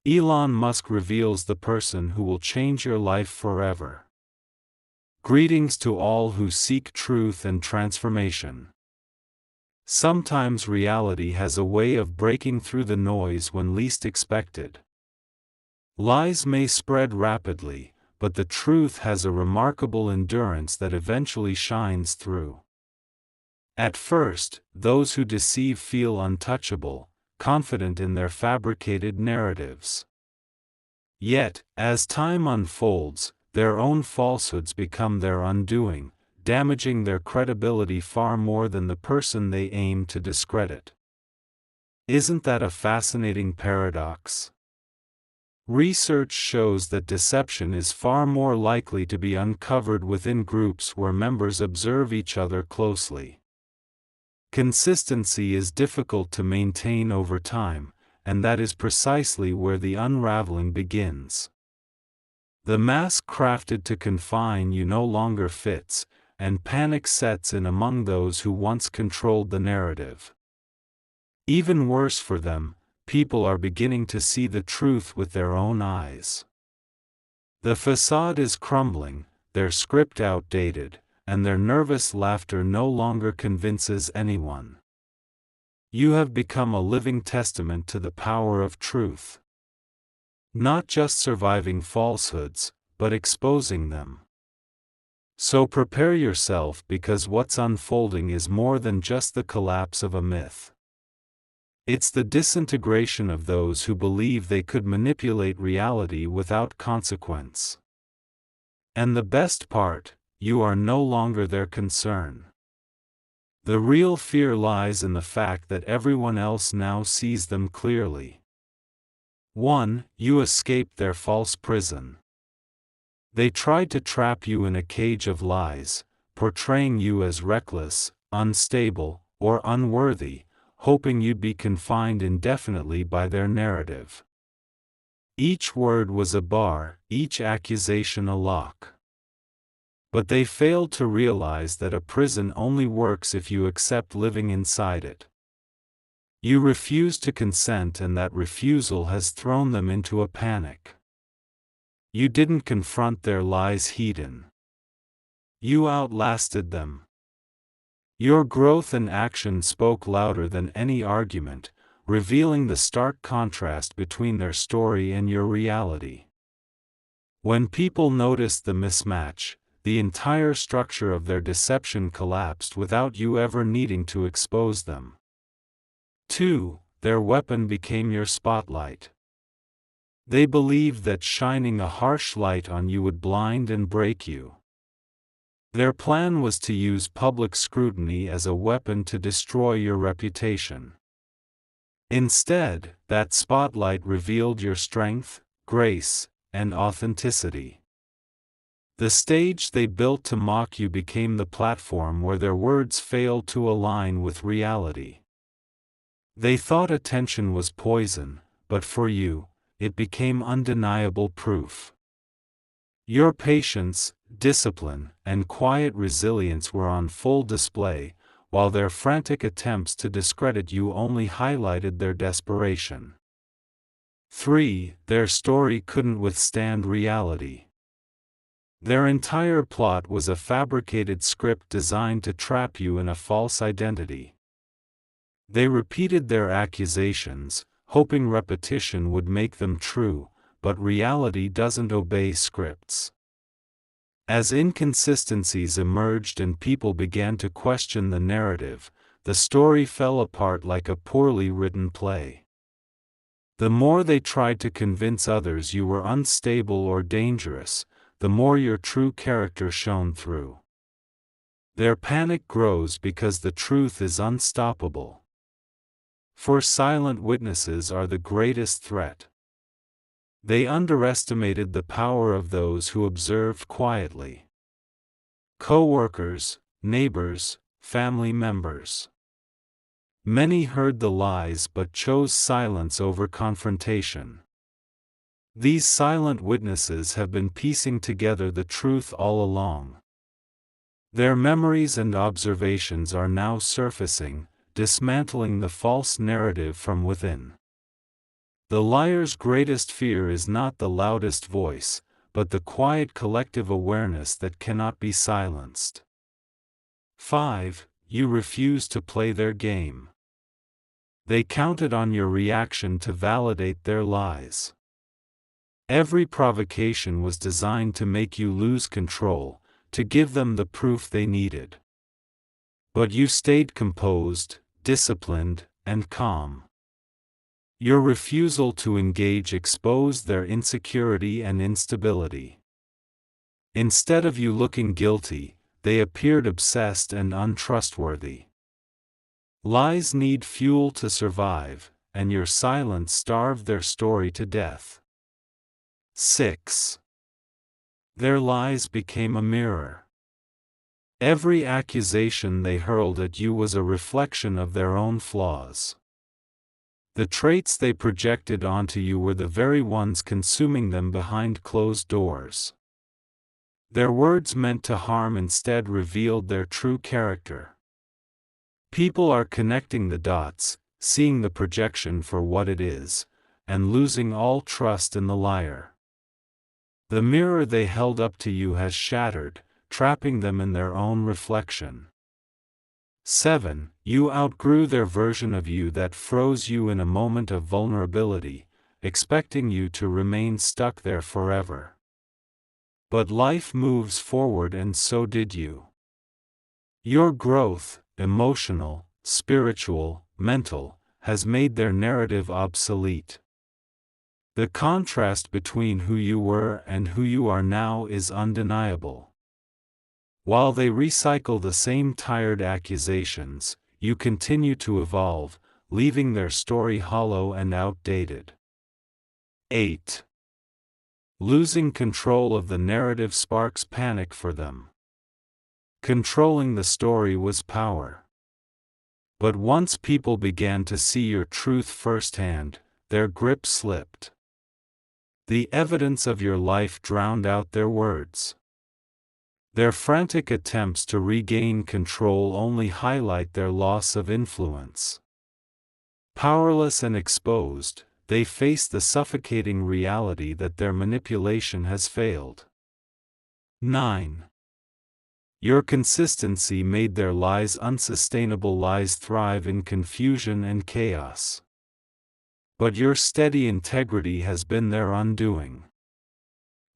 Elon Musk reveals the person who will change your life forever. Greetings to all who seek truth and transformation. Sometimes reality has a way of breaking through the noise when least expected. Lies may spread rapidly, but the truth has a remarkable endurance that eventually shines through. At first, those who deceive feel untouchable, confident in their fabricated narratives. Yet, as time unfolds, their own falsehoods become their undoing, damaging their credibility far more than the person they aim to discredit. Isn't that a fascinating paradox? Research shows that deception is far more likely to be uncovered within groups where members observe each other closely. Consistency is difficult to maintain over time, and that is precisely where the unraveling begins. The mask crafted to confine you no longer fits, and panic sets in among those who once controlled the narrative. Even worse for them, people are beginning to see the truth with their own eyes. The facade is crumbling, their script outdated, and their nervous laughter no longer convinces anyone. You have become a living testament to the power of truth. Not just surviving falsehoods, but exposing them. So prepare yourself, because what's unfolding is more than just the collapse of a myth. It's the disintegration of those who believe they could manipulate reality without consequence. And the best part, you are no longer their concern. The real fear lies in the fact that everyone else now sees them clearly. 1. You escaped their false prison. They tried to trap you in a cage of lies, portraying you as reckless, unstable, or unworthy, hoping you'd be confined indefinitely by their narrative. Each word was a bar, each accusation a lock. But they failed to realize that a prison only works if you accept living inside it. You refuse to consent, and that refusal has thrown them into a panic. You didn't confront their lies head-on. You outlasted them. Your growth and action spoke louder than any argument, revealing the stark contrast between their story and your reality. When people noticed the mismatch, the entire structure of their deception collapsed without you ever needing to expose them. 2. Their weapon became your spotlight. They believed that shining a harsh light on you would blind and break you. Their plan was to use public scrutiny as a weapon to destroy your reputation. Instead, that spotlight revealed your strength, grace, and authenticity. The stage they built to mock you became the platform where their words failed to align with reality. They thought attention was poison, but for you, it became undeniable proof. Your patience, discipline, and quiet resilience were on full display, while their frantic attempts to discredit you only highlighted their desperation. 3. Their story couldn't withstand reality. Their entire plot was a fabricated script designed to trap you in a false identity. They repeated their accusations, hoping repetition would make them true, but reality doesn't obey scripts. As inconsistencies emerged and people began to question the narrative, the story fell apart like a poorly written play. The more they tried to convince others you were unstable or dangerous, the more your true character shone through. Their panic grows because the truth is unstoppable. For silent witnesses are the greatest threat. They underestimated the power of those who observed quietly. Co-workers, neighbors, family members. Many heard the lies but chose silence over confrontation. These silent witnesses have been piecing together the truth all along. Their memories and observations are now surfacing, dismantling the false narrative from within. The liar's greatest fear is not the loudest voice, but the quiet collective awareness that cannot be silenced. 5. You refuse to play their game. They counted on your reaction to validate their lies. Every provocation was designed to make you lose control, to give them the proof they needed. But you stayed composed, disciplined, and calm. Your refusal to engage exposed their insecurity and instability. Instead of you looking guilty, they appeared obsessed and untrustworthy. Lies need fuel to survive, and your silence starved their story to death. 6. Their lies became a mirror. Every accusation they hurled at you was a reflection of their own flaws. The traits they projected onto you were the very ones consuming them behind closed doors. Their words meant to harm instead revealed their true character. People are connecting the dots, seeing the projection for what it is, and losing all trust in the liar. The mirror they held up to you has shattered, trapping them in their own reflection. 7. You outgrew their version of you that froze you in a moment of vulnerability, expecting you to remain stuck there forever. But life moves forward and so did you. Your growth, emotional, spiritual, mental, has made their narrative obsolete. The contrast between who you were and who you are now is undeniable. While they recycle the same tired accusations, you continue to evolve, leaving their story hollow and outdated. 8. Losing control of the narrative sparks panic for them. Controlling the story was power. But once people began to see your truth firsthand, their grip slipped. The evidence of your life drowned out their words. Their frantic attempts to regain control only highlight their loss of influence. Powerless and exposed, they face the suffocating reality that their manipulation has failed. 9. Your consistency made their lies unsustainable. Lies thrive in confusion and chaos. But your steady integrity has been their undoing.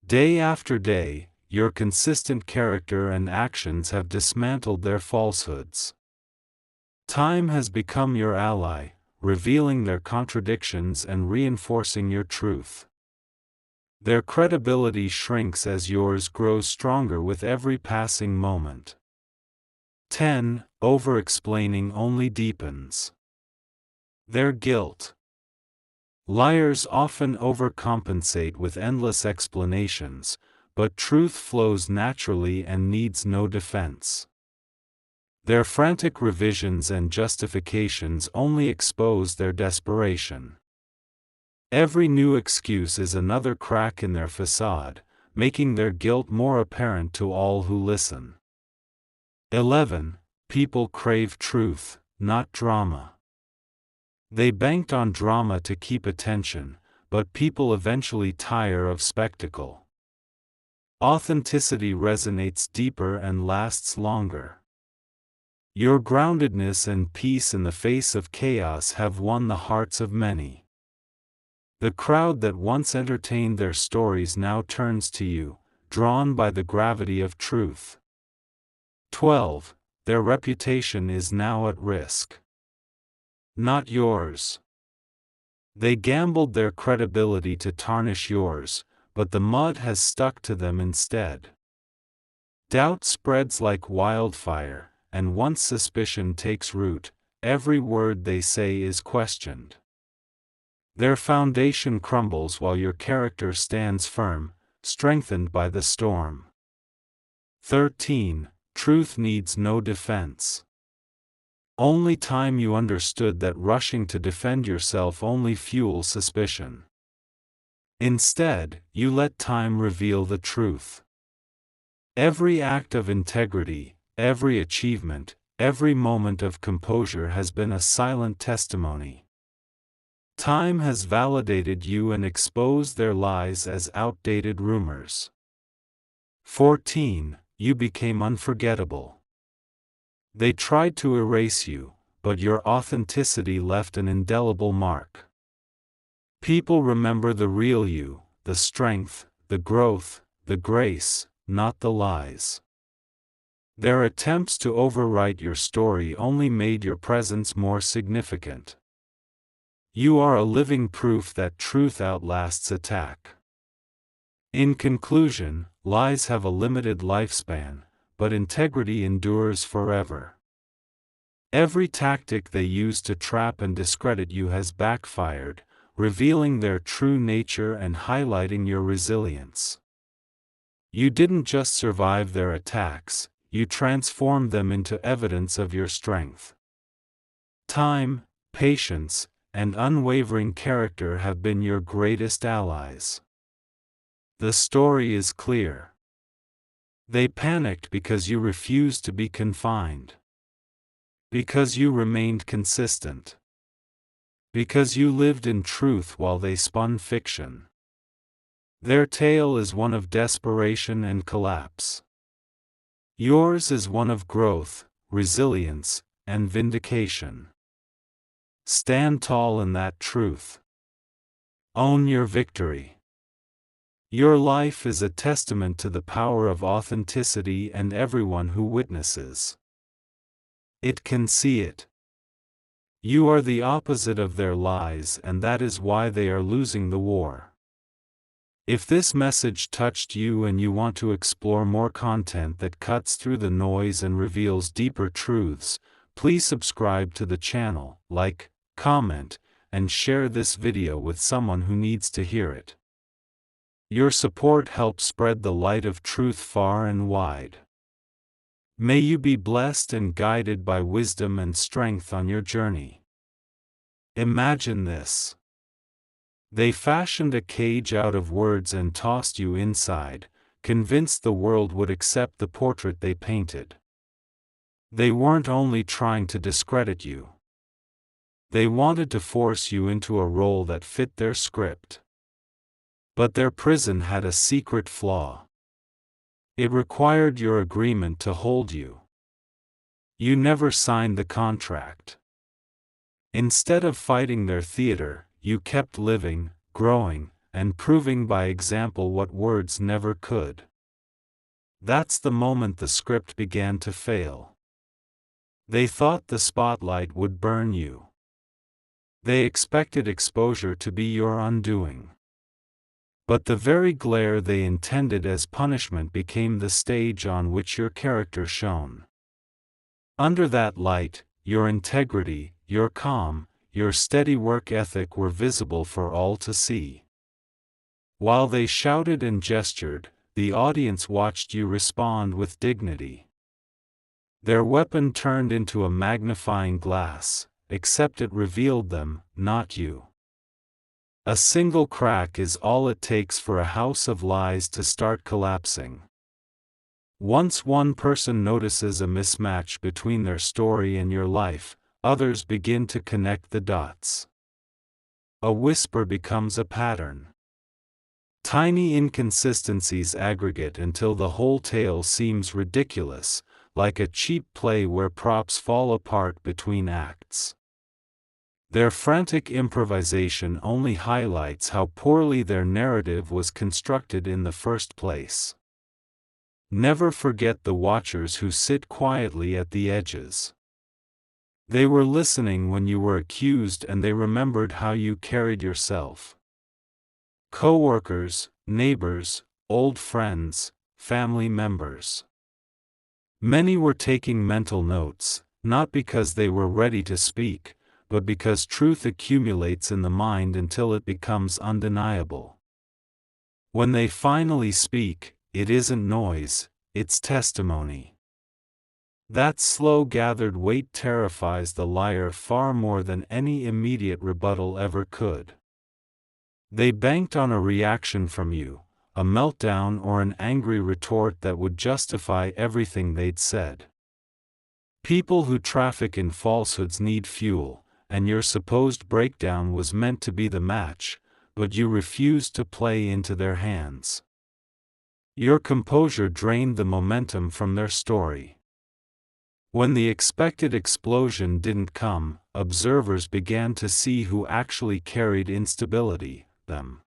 Day after day, your consistent character and actions have dismantled their falsehoods. Time has become your ally, revealing their contradictions and reinforcing your truth. Their credibility shrinks as yours grows stronger with every passing moment. 10. Over-explaining only deepens their guilt. Liars often overcompensate with endless explanations, but truth flows naturally and needs no defense. Their frantic revisions and justifications only expose their desperation. Every new excuse is another crack in their facade, making their guilt more apparent to all who listen. 11. People crave truth, not drama. They banked on drama to keep attention, but people eventually tire of spectacle. Authenticity resonates deeper and lasts longer. Your groundedness and peace in the face of chaos have won the hearts of many. The crowd that once entertained their stories now turns to you, drawn by the gravity of truth. 12. Their reputation is now at risk. Not yours. They gambled their credibility to tarnish yours, but the mud has stuck to them instead. Doubt spreads like wildfire, and once suspicion takes root, every word they say is questioned. Their foundation crumbles while your character stands firm, strengthened by the storm. 13. Truth needs no defense. Only time you understood that rushing to defend yourself only fuels suspicion. Instead, you let time reveal the truth. Every act of integrity, every achievement, every moment of composure has been a silent testimony. Time has validated you and exposed their lies as outdated rumors. 14. You became unforgettable. They tried to erase you, but your authenticity left an indelible mark. People remember the real you, the strength, the growth, the grace, not the lies. Their attempts to overwrite your story only made your presence more significant. You are a living proof that truth outlasts attack. In conclusion, lies have a limited lifespan, but integrity endures forever. Every tactic they use to trap and discredit you has backfired, revealing their true nature and highlighting your resilience. You didn't just survive their attacks, you transformed them into evidence of your strength. Time, patience, and unwavering character have been your greatest allies. The story is clear. They panicked because you refused to be confined. Because you remained consistent. Because you lived in truth while they spun fiction. Their tale is one of desperation and collapse. Yours is one of growth, resilience, and vindication. Stand tall in that truth. Own your victory. Your life is a testament to the power of authenticity, and everyone who witnesses it can see it. You are the opposite of their lies, and that is why they are losing the war. If this message touched you and you want to explore more content that cuts through the noise and reveals deeper truths, please subscribe to the channel, like, comment, and share this video with someone who needs to hear it. Your support helps spread the light of truth far and wide. May you be blessed and guided by wisdom and strength on your journey. Imagine this. They fashioned a cage out of words and tossed you inside, convinced the world would accept the portrait they painted. They weren't only trying to discredit you. They wanted to force you into a role that fit their script. But their prison had a secret flaw. It required your agreement to hold you. You never signed the contract. Instead of fighting their theater, you kept living, growing, and proving by example what words never could. That's the moment the script began to fail. They thought the spotlight would burn you. They expected exposure to be your undoing. But the very glare they intended as punishment became the stage on which your character shone. Under that light, your integrity, your calm, your steady work ethic were visible for all to see. While they shouted and gestured, the audience watched you respond with dignity. Their weapon turned into a magnifying glass, except it revealed them, not you. A single crack is all it takes for a house of lies to start collapsing. Once one person notices a mismatch between their story and your life, others begin to connect the dots. A whisper becomes a pattern. Tiny inconsistencies aggregate until the whole tale seems ridiculous, like a cheap play where props fall apart between acts. Their frantic improvisation only highlights how poorly their narrative was constructed in the first place. Never forget the watchers who sit quietly at the edges. They were listening when you were accused, and they remembered how you carried yourself. Co-workers, neighbors, old friends, family members. Many were taking mental notes, not because they were ready to speak, but because truth accumulates in the mind until it becomes undeniable. When they finally speak, it isn't noise, it's testimony. That slow gathered weight terrifies the liar far more than any immediate rebuttal ever could. They banked on a reaction from you, a meltdown or an angry retort that would justify everything they'd said. People who traffic in falsehoods need fuel, and your supposed breakdown was meant to be the match, but you refused to play into their hands. Your composure drained the momentum from their story. When the expected explosion didn't come, observers began to see who actually carried instability, them.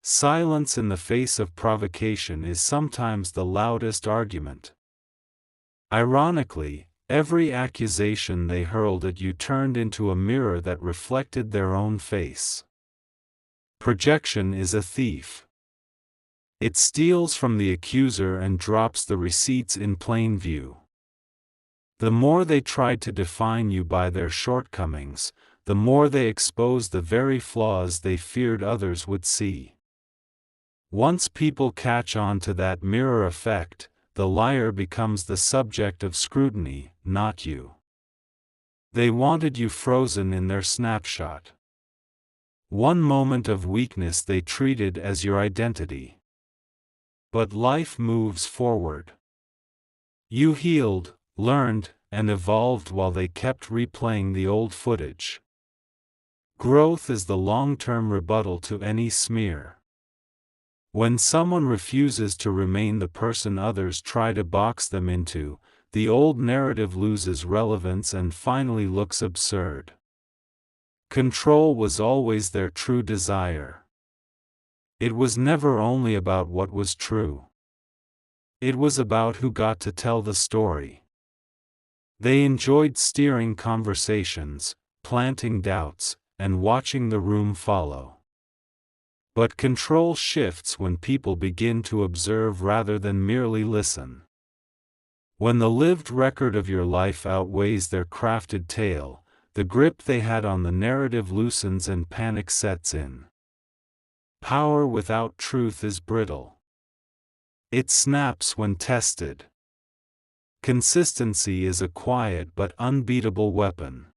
Silence in the face of provocation is sometimes the loudest argument. Ironically, every accusation they hurled at you turned into a mirror that reflected their own face. Projection is a thief. It steals from the accuser and drops the receipts in plain view. The more they tried to define you by their shortcomings, the more they exposed the very flaws they feared others would see. Once people catch on to that mirror effect, the liar becomes the subject of scrutiny, not you. They wanted you frozen in their snapshot. One moment of weakness they treated as your identity. But life moves forward. You healed, learned, and evolved while they kept replaying the old footage. Growth is the long-term rebuttal to any smear. When someone refuses to remain the person others try to box them into, the old narrative loses relevance and finally looks absurd. Control was always their true desire. It was never only about what was true. It was about who got to tell the story. They enjoyed steering conversations, planting doubts, and watching the room follow. But control shifts when people begin to observe rather than merely listen. When the lived record of your life outweighs their crafted tale, the grip they had on the narrative loosens and panic sets in. Power without truth is brittle. It snaps when tested. Consistency is a quiet but unbeatable weapon.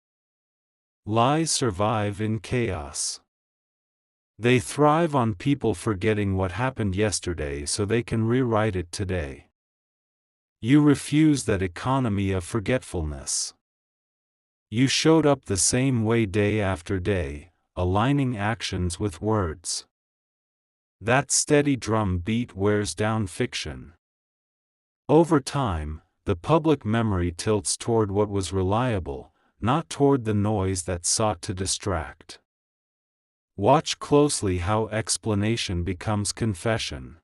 Lies survive in chaos. They thrive on people forgetting what happened yesterday so they can rewrite it today. You refuse that economy of forgetfulness. You showed up the same way day after day, aligning actions with words. That steady drum beat wears down fiction. Over time, the public memory tilts toward what was reliable, not toward the noise that sought to distract. Watch closely how explanation becomes confession.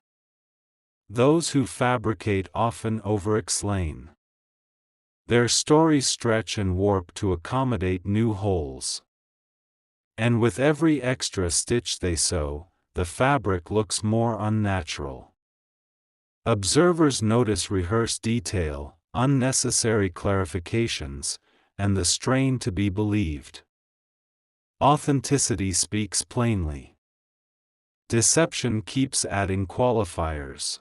Those who fabricate often over-explain. Their stories stretch and warp to accommodate new holes. And with every extra stitch they sew, the fabric looks more unnatural. Observers notice rehearsed detail, unnecessary clarifications, and the strain to be believed. Authenticity speaks plainly. Deception keeps adding qualifiers.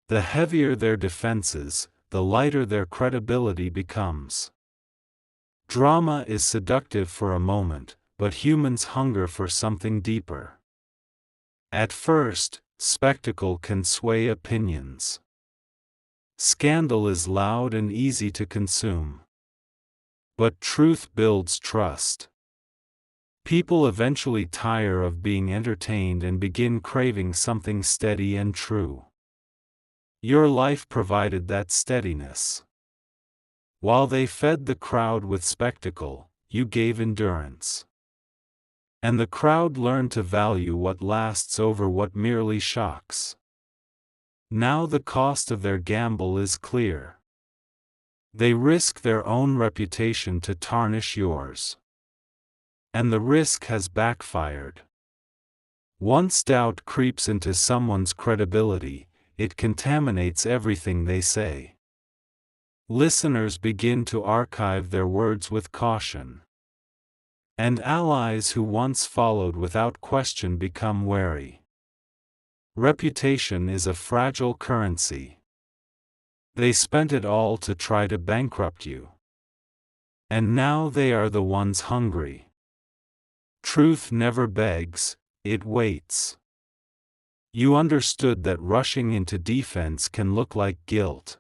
The heavier their defenses, the lighter their credibility becomes. Drama is seductive for a moment, but humans hunger for something deeper. At first, spectacle can sway opinions. Scandal is loud and easy to consume. But truth builds trust. People eventually tire of being entertained and begin craving something steady and true. Your life provided that steadiness. While they fed the crowd with spectacle, you gave endurance. And the crowd learned to value what lasts over what merely shocks. Now the cost of their gamble is clear. They risk their own reputation to tarnish yours. And the risk has backfired. Once doubt creeps into someone's credibility, it contaminates everything they say. Listeners begin to archive their words with caution. And allies who once followed without question become wary. Reputation is a fragile currency. They spent it all to try to bankrupt you. And now they are the ones hungry. Truth never begs, it waits. You understood that rushing into defense can look like guilt.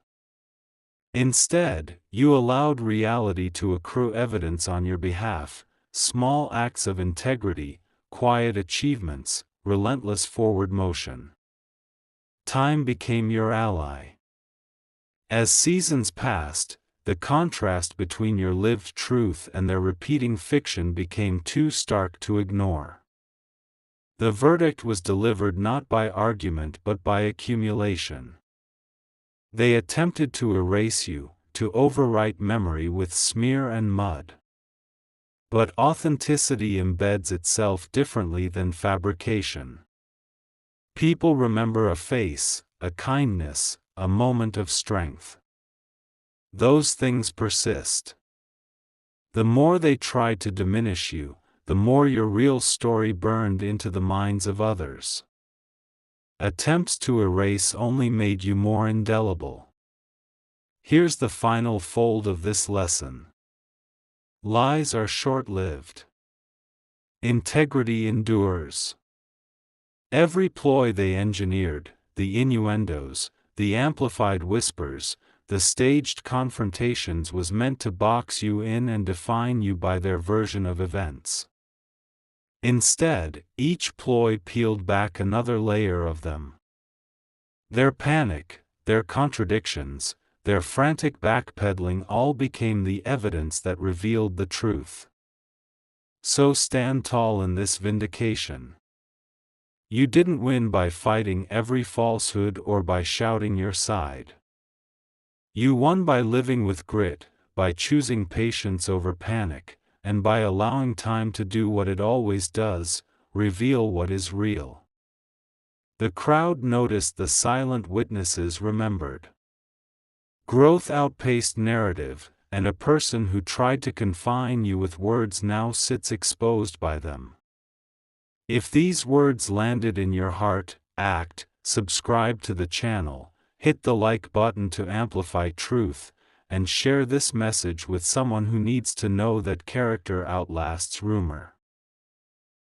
Instead, you allowed reality to accrue evidence on your behalf, small acts of integrity, quiet achievements, relentless forward motion. Time became your ally. As seasons passed, the contrast between your lived truth and their repeating fiction became too stark to ignore. The verdict was delivered not by argument but by accumulation. They attempted to erase you, to overwrite memory with smear and mud. But authenticity embeds itself differently than fabrication. People remember a face, a kindness, a moment of strength. Those things persist. The more they tried to diminish you, the more your real story burned into the minds of others. Attempts to erase only made you more indelible. Here's the final fold of this lesson. Lies are short-lived. Integrity endures. Every ploy they engineered, the innuendos, the amplified whispers, the staged confrontations was meant to box you in and define you by their version of events. Instead, each ploy peeled back another layer of them. Their panic, their contradictions, their frantic backpedaling all became the evidence that revealed the truth. So stand tall in this vindication. You didn't win by fighting every falsehood or by shouting your side. You won by living with grit, by choosing patience over panic, and by allowing time to do what it always does, reveal what is real. The crowd noticed, the silent witnesses remembered. Growth outpaced narrative, and a person who tried to confine you with words now sits exposed by them. If these words landed in your heart, act, subscribe to the channel, hit the like button to amplify truth, and share this message with someone who needs to know that character outlasts rumor.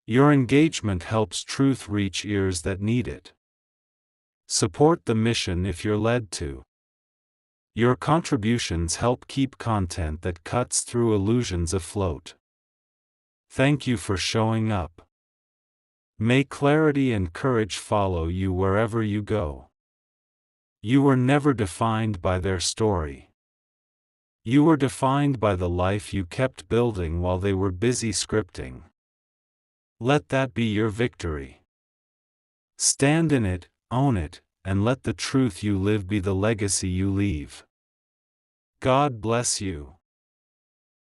Your engagement helps truth reach ears that need it. Support the mission if you're led to. Your contributions help keep content that cuts through illusions afloat. Thank you for showing up. May clarity and courage follow you wherever you go. You were never defined by their story. You were defined by the life you kept building while they were busy scripting. Let that be your victory. Stand in it, own it, and let the truth you live be the legacy you leave. God bless you.